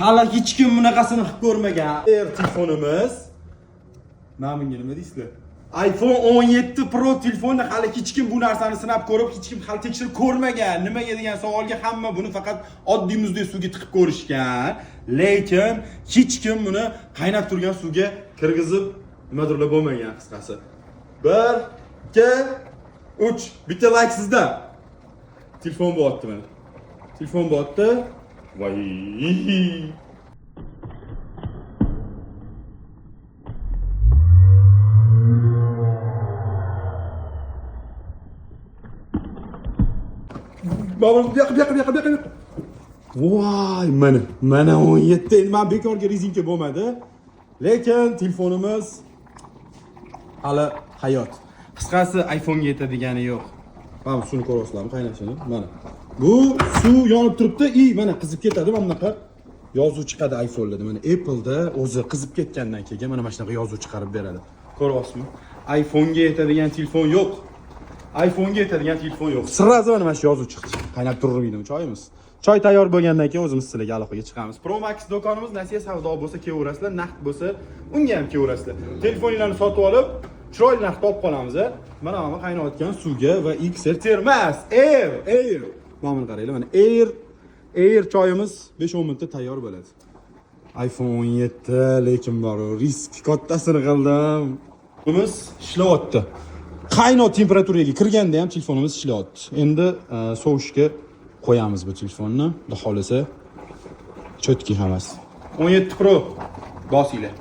Hali hech kim bunaqasini qilib ko'rmagan. Telefonimiz. Mana bunga nima deysizlar? iPhone 17 Pro telefonni hali hech kim bu narsani sinab ko'rib, hech kim hali tekshirib ko'rmagan. Nimaga degan savolga hamma buni faqat oddiy muzdek suvga tiqib ko'rishgan. Lekin hech kim buni qaynab turgan suvga kirgizib nimadirlar bo'lmagan qisqasi. 1 2 3 bitta like sizdan. Telefon bo'lyapti mana. Telefon bo'lyapti. Voy. Baba bu yoqqa. Voy, mana 17. Endi men bekorga rezinka bo'lmadi. Lekin telefonimiz hali hayot. Qisqasi iPhone'ga yetadigani yo'q. Mana suvni ko'ryapsizlarmi, qaynashini? Mana. Bu suv yonib turibdi, mana qizib ketadi mana bunaqa. Yozuv chiqadi iPhone'larda. Mana Apple'da o'zi qizib ketgandan keyin mana shunaqa yozuv chiqarib beradi. Ko'ryapsizmi? iPhone'ga yetadigan telefon yo'q. iPhone'ga yetadigan telefon yo'q. Sirrazi mana shu yozuv chiqdi. Qaynab turaveradi choyimiz. Choy tayyor bo'lgandan keyin o'zimiz sizlarga aloqaga chiqamiz. Pro Max do'konimiz nasiya savdo bo'lsa kelaverasizlar, naqd bo'lsa unga ham kelaverasizlar. Telefoninglarni sotib olib, chiroyli narx topib qolamiz. Mana qaynayotgan suvga va XL termas. Air. Mana buni qaranglar, mana Air choyimiz 5-10 minutda tayyor bo'ladi. iPhone 17 lekin bor, risk kattasini qildim. Bunimiz ishlayapti. Qaynoq temperaturaga kirganda ham telefonimiz ishlayapti. Endi sovishga qo'yamiz bu telefonni. Xudo xolasa chotki hammasi. 17 Pro bosinglar.